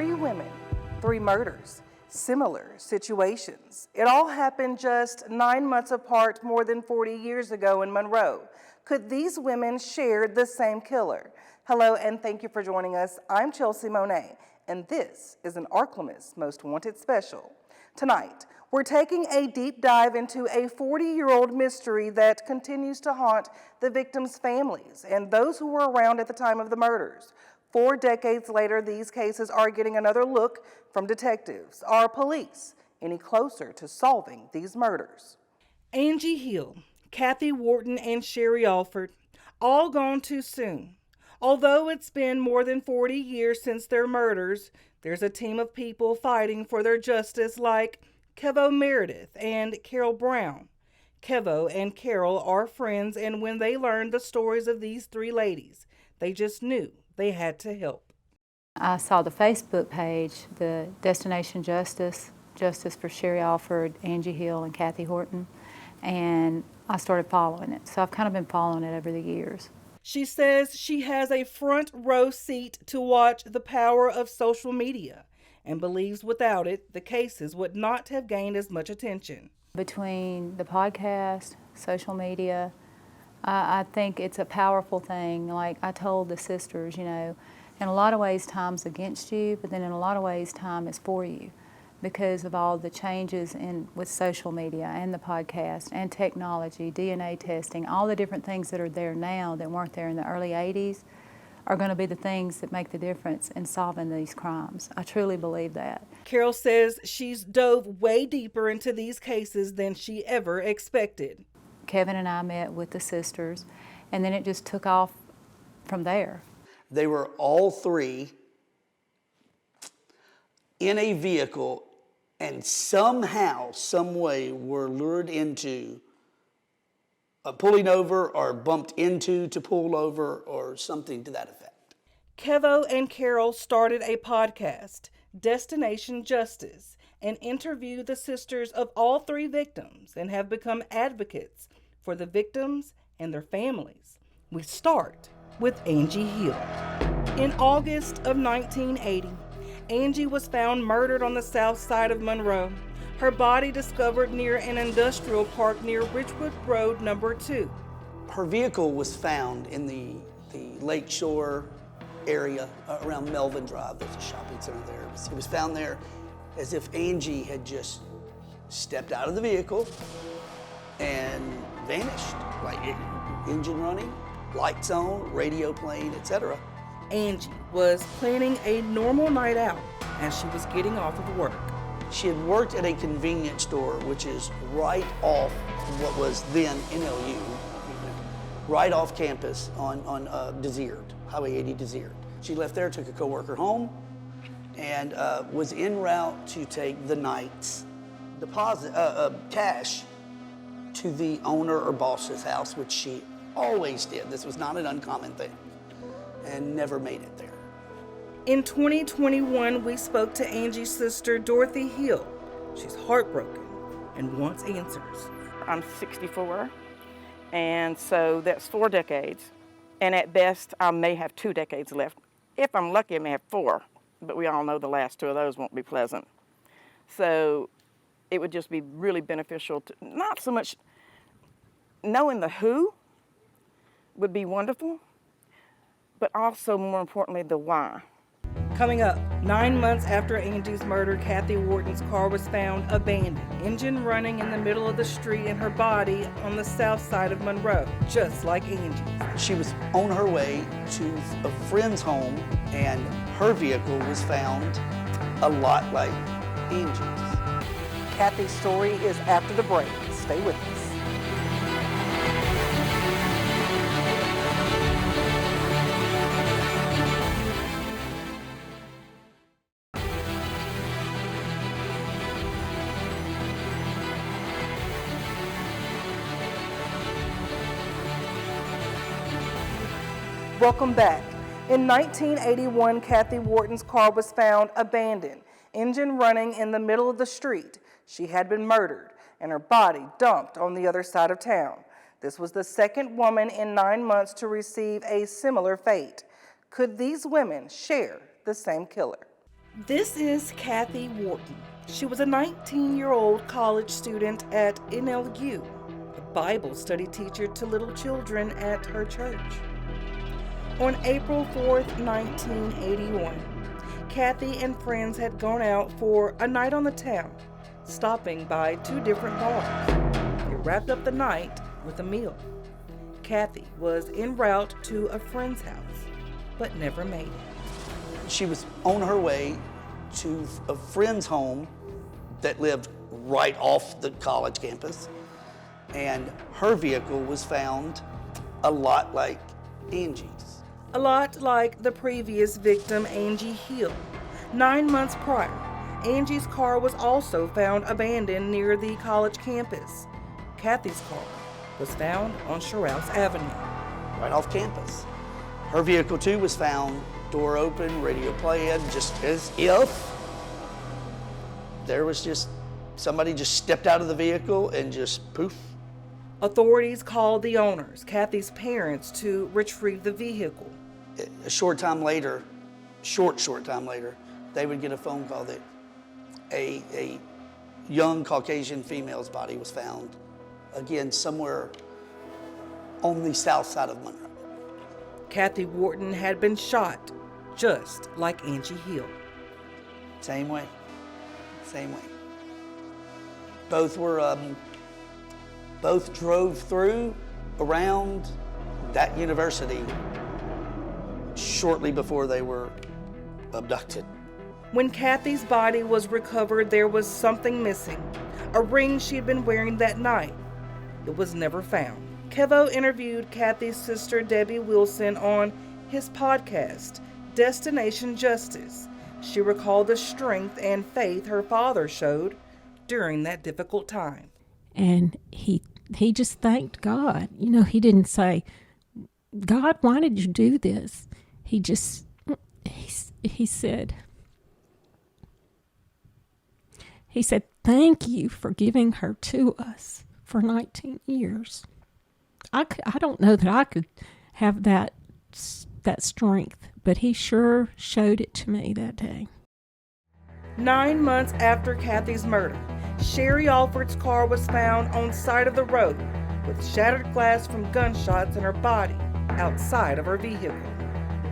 Three women, three murders, similar situations. It all happened just 9 months apart more than 40 years ago in Monroe. Could these women share the same killer? Hello, and thank you for joining us. I'm Chelsea Monet, and this is an Ark-La-Miss Most Wanted Special. Tonight, we're taking a deep dive into a 40-year-old mystery that continues to haunt the victims' families and those who were around at the time of the murders. 4 decades later, these cases are getting another look from detectives. Are police any closer to solving these murders? Angie Hill, Kathy Whorton, and Sherry Alford, all gone too soon. Although it's been more than 40 years since their murders, there's a team of people fighting for their justice like Kevo Meredith and Carol Brown. Kevo and Carol are friends, and when they learned the stories of these three ladies, they just knew they had to help. I saw the Facebook page, the Destination Justice for Sherry Alford, Angie Hill, and Kathy Whorton, and I started following it. So I've kind of been following it over the years. She says she has a front row seat to watch the power of social media and believes without it, the cases would not have gained as much attention. Between the podcast, social media, I think it's a powerful thing. Like I told the sisters, in a lot of ways time's against you, but then in a lot of ways time is for you because of all the changes with social media and the podcast and technology, DNA testing, all the different things that are there now that weren't there in the early 80s are going to be the things that make the difference in solving these crimes. I truly believe that. Carol says she's dove way deeper into these cases than she ever expected. Kevin and I met with the sisters, and then it just took off from there. They were all three in a vehicle and somehow, some way were lured into pulling over or bumped into to pull over or something to that effect. Kevo and Carol started a podcast, Destination Justice, and interviewed the sisters of all three victims and have become advocates for the victims and their families. We start with Angie Hill. In August of 1980, Angie was found murdered on the south side of Monroe. Her body discovered near an industrial park near Richwood Road number 2. Her vehicle was found in the Lake Shore area around Melvin Drive. There's a shopping center there. It was found there as if Angie had just stepped out of the vehicle and vanished, like engine running, lights on, radio playing, etc. Angie was planning a normal night out as she was getting off of work. She had worked at a convenience store, which is right off what was then NLU, right off campus on Desert, Highway 80 Desert. She left there, took a coworker home, and was en route to take the night's deposit, cash to the owner or boss's house, which she always did. This was not an uncommon thing, and never made it there. In 2021, we spoke to Angie's sister, Dorothy Hill. She's heartbroken and wants answers. I'm 64, and so that's 4 decades. And at best, I may have 2 decades left. If I'm lucky, I may have 4, but we all know the last 2 of those won't be pleasant. So it would just be really beneficial to, not so much knowing the who would be wonderful, but also more importantly, the why. Coming up, 9 months after Angie's murder, Kathy Whorton's car was found abandoned, engine running in the middle of the street, and her body on the south side of Monroe, just like Angie's. She was on her way to a friend's home, and her vehicle was found a lot like Angie's. Kathy's story is after the break. Stay with us. Welcome back. In 1981, Kathy Whorton's car was found abandoned, engine running in the middle of the street. She had been murdered and her body dumped on the other side of town. This was the second woman in 9 months to receive a similar fate. Could these women share the same killer? This is Kathy Whorton. She was a 19-year-old college student at NLU, a Bible study teacher to little children at her church. On April 4th, 1981, Kathy and friends had gone out for a night on the town, stopping by 2 different bars. They wrapped up the night with a meal. Kathy was en route to a friend's house, but never made it. She was on her way to a friend's home that lived right off the college campus, and her vehicle was found a lot like Angie's. A lot like the previous victim, Angie Hill. 9 months prior, Angie's car was also found abandoned near the college campus. Kathy's car was found on Sherrouse Avenue. Right off campus. Her vehicle too was found, door open, radio playing, just as if there was just somebody just stepped out of the vehicle and just poof. Authorities called the owners, Kathy's parents, to retrieve the vehicle. A short time later, short time later, they would get a phone call that a young Caucasian female's body was found, again, somewhere on the south side of Monroe. Kathy Whorton had been shot, just like Angie Hill. Same way. Both were, both drove through around that university shortly before they were abducted. When Kathy's body was recovered, there was something missing, a ring she had been wearing that night. It was never found. Kevo interviewed Kathy's sister, Debbie Wilson, on his podcast, Destination Justice. She recalled the strength and faith her father showed during that difficult time. And he just thanked God. You know, he didn't say, God, why did you do this? He said, thank you for giving her to us for 19 years. I don't know that I could have that strength, but he sure showed it to me that day. 9 months after Kathy's murder, Sherry Alford's car was found on side of the road with shattered glass from gunshots in her body outside of her vehicle.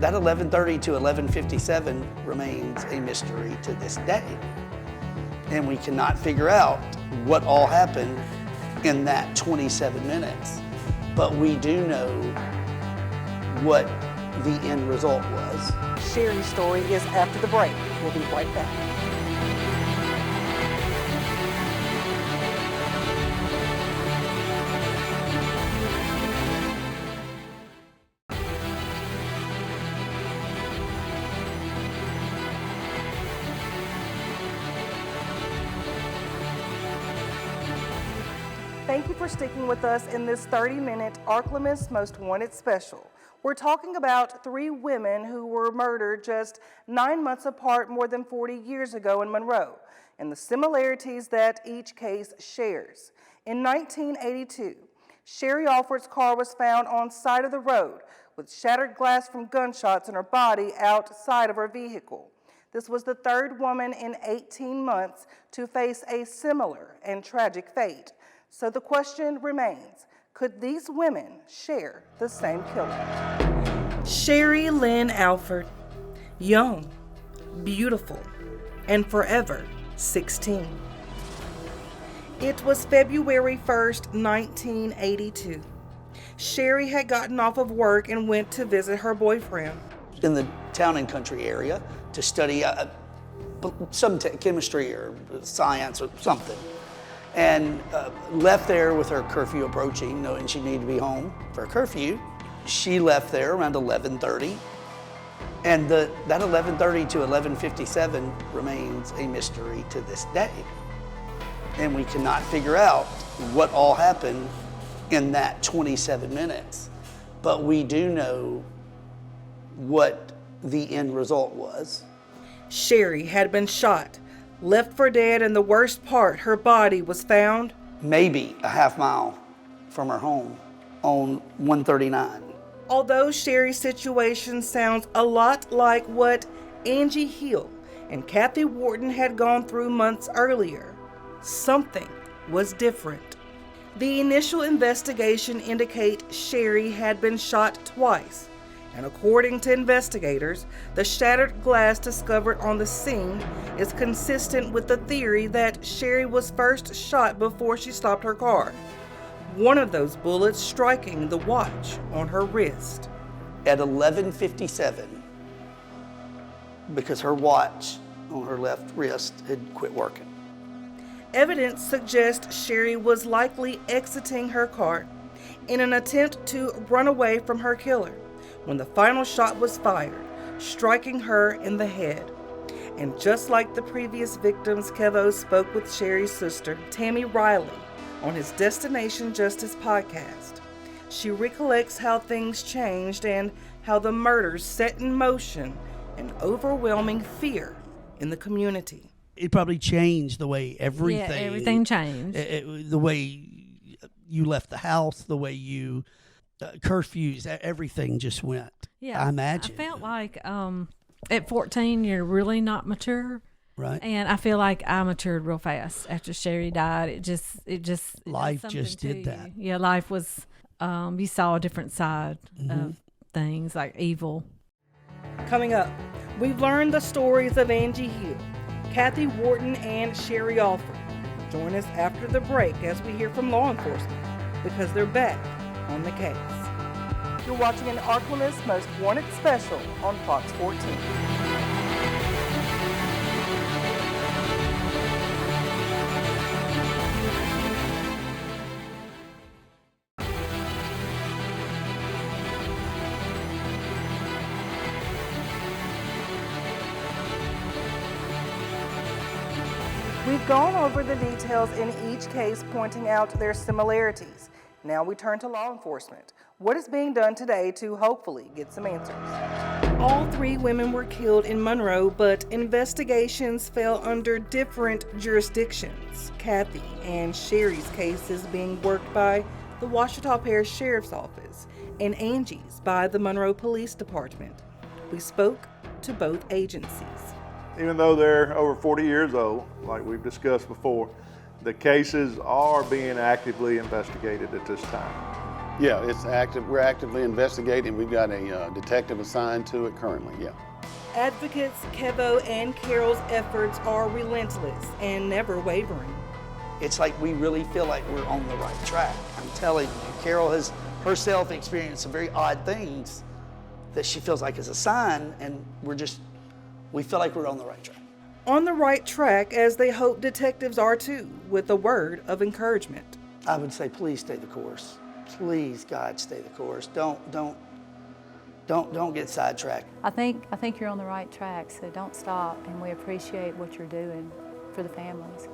That 11:30 to 11:57 remains a mystery to this day. And we cannot figure out what all happened in that 27 minutes. But we do know what the end result was. Sherry's story is after the break. We'll be right back. Thank you for sticking with us in this 30-minute Ark-La-Miss Most Wanted Special. We're talking about 3 women who were murdered just 9 months apart more than 40 years ago in Monroe, and the similarities that each case shares. In 1982, Sherry Alford's car was found on side of the road with shattered glass from gunshots in her body outside of her vehicle. This was the 3rd woman in 18 months to face a similar and tragic fate. So the question remains, could these women share the same killer? Sherry Lynn Alford, young, beautiful, and forever 16. It was February 1st, 1982. Sherry had gotten off of work and went to visit her boyfriend. In the town and country area to study some chemistry or science or something. And left there with her curfew approaching, knowing she needed to be home for curfew. She left there around 11:30, and that 11:30 to 11:57 remains a mystery to this day. And we cannot figure out what all happened in that 27 minutes. But we do know what the end result was. Sherry had been shot, left for dead, and the worst part, her body was found maybe a half mile from her home on 139. Although Sherry's situation sounds a lot like what Angie Hill and Kathy Whorton had gone through months earlier. Something was different. The initial investigation indicate Sherry had been shot twice, and according to investigators, the shattered glass discovered on the scene is consistent with the theory that Sherry was first shot before she stopped her car, one of those bullets striking the watch on her wrist. At 11:57, because her watch on her left wrist had quit working. Evidence suggests Sherry was likely exiting her car in an attempt to run away from her killer when the final shot was fired, striking her in the head. And just like the previous victims, Kevo spoke with Sherry's sister, Tammy Riley, on his Destination Justice podcast. She recollects how things changed and how the murders set in motion an overwhelming fear in the community. It probably changed the way everything. Yeah, everything changed. The way you left the house, the way you curfews, everything just went. Yeah, I imagine. I felt like at 14 you're really not mature, right? And I feel like I matured real fast after Sherry died. It just Life did just something did to that. you. Yeah, life was. You saw a different side of things, like evil. Coming up, we've learned the stories of Angie Hill, Kathy Whorton, and Sherry Alford. Join us after the break as we hear from law enforcement, because they're back on the case. You're watching an Ark-La-Miss Most Wanted Special on Fox 14. We've gone over the details in each case, pointing out their similarities. Now we turn to law enforcement. What is being done today to hopefully get some answers? All three women were killed in Monroe, but investigations fell under different jurisdictions. Kathy and Sherry's case is being worked by the Ouachita Parish Sheriff's Office, and Angie's by the Monroe Police Department. We spoke to both agencies. Even though they're over 40 years old, like we've discussed before, the cases are being actively investigated at this time. Yeah, it's active. We're actively investigating. We've got a detective assigned to it currently, yeah. Advocates Kevo and Carol's efforts are relentless and never wavering. It's like we really feel like we're on the right track. I'm telling you, Carol has herself experienced some very odd things that she feels like is a sign, and we feel like we're on the right track. On the right track, as they hope detectives are too, with a word of encouragement. I would say, please stay the course. Please, God, stay the course. Don't get sidetracked. I think you're on the right track, so don't stop, and we appreciate what you're doing for the families.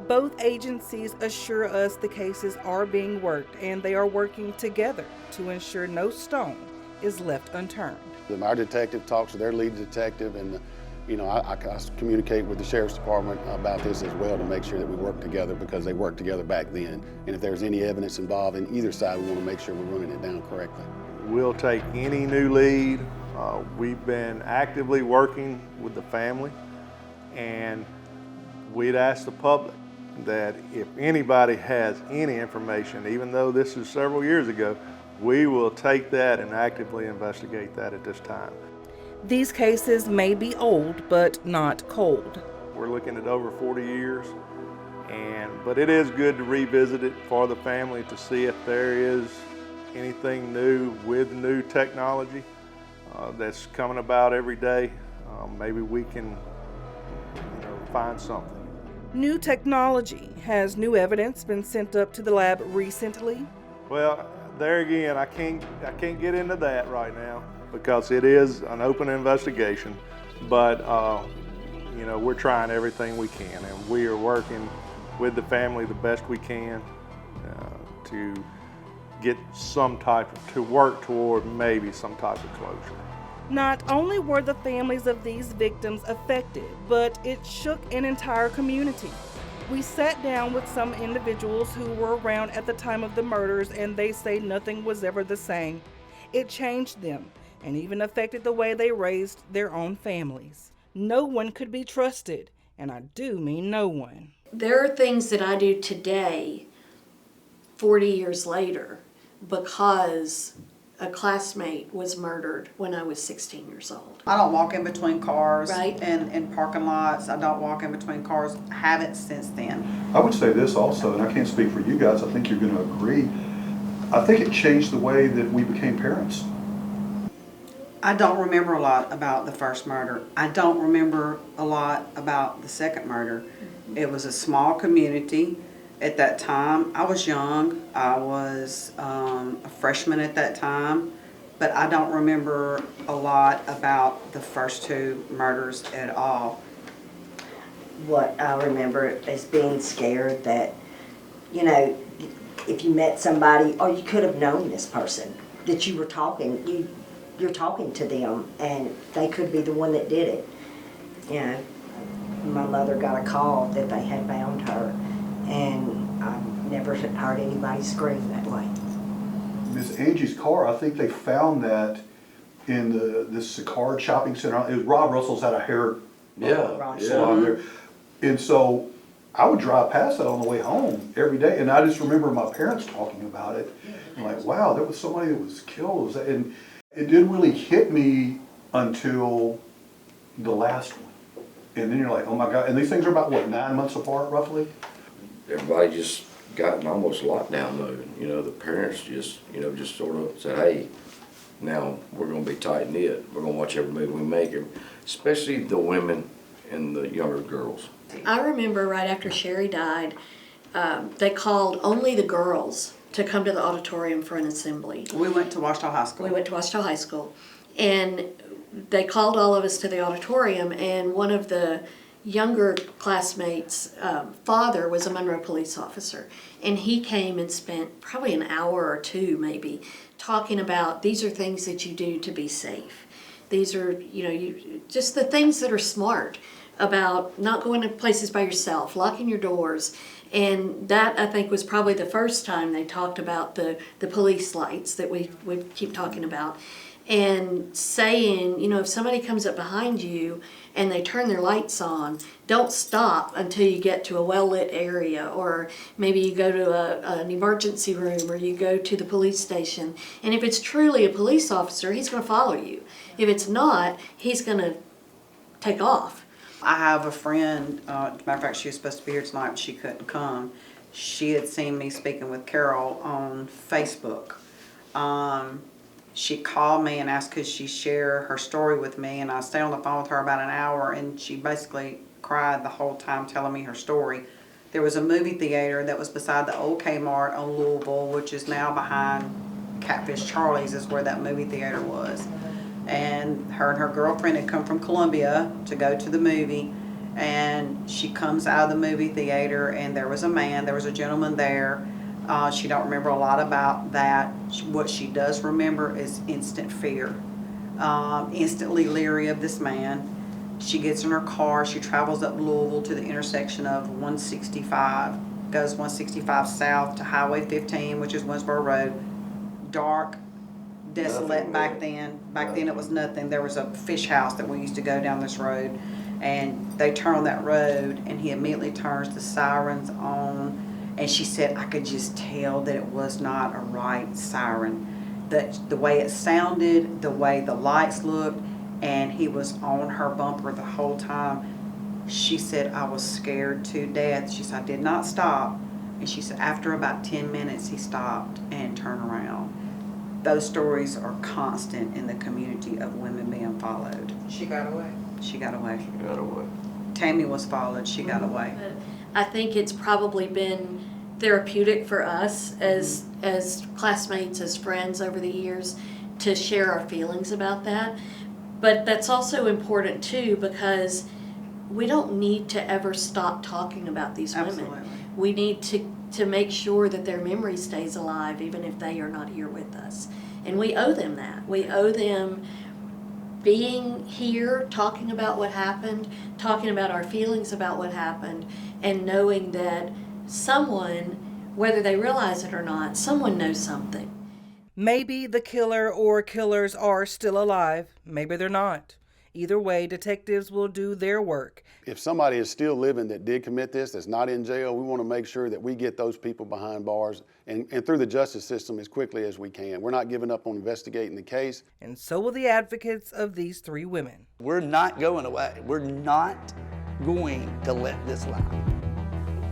Both agencies assure us the cases are being worked, and they are working together to ensure no stone is left unturned. Our detective talks to their lead detective, and I communicate with the Sheriff's Department about this as well to make sure that we work together, because they worked together back then. And if there's any evidence involved in either side, we want to make sure we're running it down correctly. We'll take any new lead. We've been actively working with the family, and we'd ask the public that if anybody has any information, even though this is several years ago, we will take that and actively investigate that at this time. These cases may be old, but not cold. We're looking at over 40 years, but it is good to revisit it for the family to see if there is anything new with new technology that's coming about every day. Maybe we can find something. New technology. Has new evidence been sent up to the lab recently? Well, there again, I can't get into that right now because it is an open investigation. But we're trying everything we can, and we are working with the family the best we can to get to work toward maybe some type of closure. Not only were the families of these victims affected, but it shook an entire community. We sat down with some individuals who were around at the time of the murders, and they say nothing was ever the same. It changed them and even affected the way they raised their own families. No one could be trusted, and I do mean no one. There are things that I do today, 40 years later, because a classmate was murdered when I was 16 years old. I don't walk in between cars Right. and parking lots. I don't walk in between cars. Haven't since then. I would say this also, and I can't speak for you guys, I think you're going to agree. I think it changed the way that we became parents. I don't remember a lot about the first murder. I don't remember a lot about the second murder. It was a small community at that time. I was young. I was a freshman at that time, but I don't remember a lot about the first two murders at all. What I remember is being scared that, you know, if you met somebody, or you could have known this person, that you were talking, you're talking to them, and they could be the one that did it. You know, my mother got a call that they had found her, and I've never heard anybody scream that way. Miss Angie's car, I think they found that in this Sicard shopping center. It was Rob Russell's had a hair salon there. And so I would drive past that on the way home every day, and I just remember my parents talking about it. I'm like, wow, there was somebody that was killed. And it didn't really hit me until the last one. And then you're like, oh my God. And these things are about, what, 9 months apart, roughly? Everybody just got in almost lockdown mode. You know, the parents just, you know, just sort of said, hey, now we're going to be tight-knit. We're going to watch every move we make, especially the women and the younger girls. I remember right after Sherry died, they called only the girls to come to the auditorium for an assembly. We went to Washita High School. We went to Washita High School. And they called all of us to the auditorium, and one of the younger classmates' father was a Monroe police officer. And he came and spent probably an hour or two maybe talking about these are things that you do to be safe. These are, you know, just the things that are smart about not going to places by yourself, locking your doors. And that, I think, was probably the first time they talked about the police lights that we keep talking about. And saying, you know, if somebody comes up behind you and they turn their lights on, don't stop until you get to a well-lit area, or maybe you go to an emergency room, or you go to the police station. And if it's truly a police officer, he's going to follow you. If it's not, he's going to take off. I have a friend, as a matter of fact, she was supposed to be here tonight, but she couldn't come. She had seen me speaking with Carol on Facebook. She called me and asked could she share her story with me, and I stayed on the phone with her about an hour, and she basically cried the whole time telling me her story. There was a movie theater that was beside the old Kmart on Louisville, which is now behind Catfish Charlie's, is where that movie theater was. And her girlfriend had come from Columbia to go to the movie, and she comes out of the movie theater, and there was a gentleman there. She don't remember a lot about that. What she does remember is instant fear, instantly leery of this man. She gets in her car, she travels up Louisville to the intersection of 165, goes 165 south to Highway 15, which is Winsboro Road. Dark, desolate back then. Back then it was nothing. There was a fish house that we used to go down this road, and they turn on that road, and he immediately turns the sirens on. And she said, I could just tell that it was not a right siren. The way it sounded, the way the lights looked, and he was on her bumper the whole time. She said, I was scared to death. She said, I did not stop. And she said, after about 10 minutes, he stopped and turned around. Those stories are constant in the community of women being followed. She got away. She got away. She got away. Tammy was followed. She got away. But I think it's probably been therapeutic for us as classmates, as friends over the years, to share our feelings about that. But that's also important too, because we don't need to ever stop talking about these Absolutely. women. We need to make sure that their memory stays alive even if they are not here with us. And we owe them that. We owe them being here, talking about what happened, talking about our feelings about what happened, and knowing that someone, whether they realize it or not, someone knows something. Maybe the killer or killers are still alive. Maybe they're not. Either way, detectives will do their work. If somebody is still living that did commit this, that's not in jail, we want to make sure that we get those people behind bars and through the justice system as quickly as we can. We're not giving up on investigating the case. And so will the advocates of these 3 women. We're not going away. We're not going to let this lie.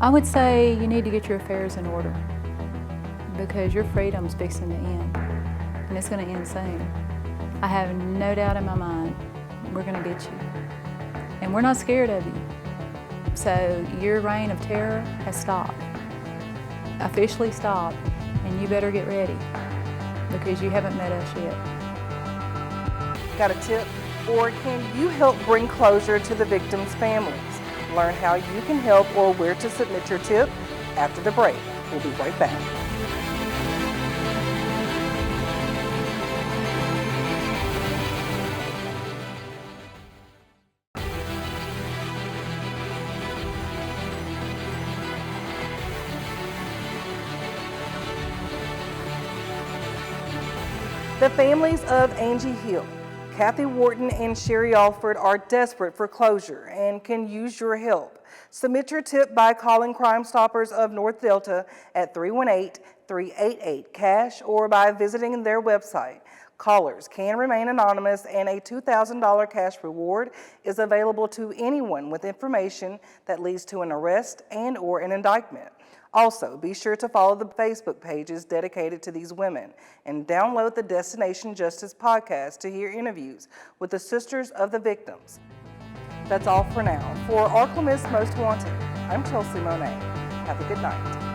I would say you need to get your affairs in order because your freedom's fixing to end, and it's going to end soon. I have no doubt in my mind we're going to get you, and we're not scared of you. So your reign of terror has stopped, officially stopped, and you better get ready because you haven't met us yet. Got a tip? Or can you help bring closure to the victims' families? Learn how you can help or where to submit your tip after the break. We'll be right back. The families of Angie Hill, Kathy Whorton, and Sherry Alford are desperate for closure and can use your help. Submit your tip by calling Crime Stoppers of North Delta at 318-388-CASH or by visiting their website. Callers can remain anonymous, and a $2,000 cash reward is available to anyone with information that leads to an arrest and/or an indictment. Also, be sure to follow the Facebook pages dedicated to these women and download the Destination Justice podcast to hear interviews with the sisters of the victims. That's all for now. For Ark-La-Miss Most Wanted, I'm Chelsea Monet. Have a good night.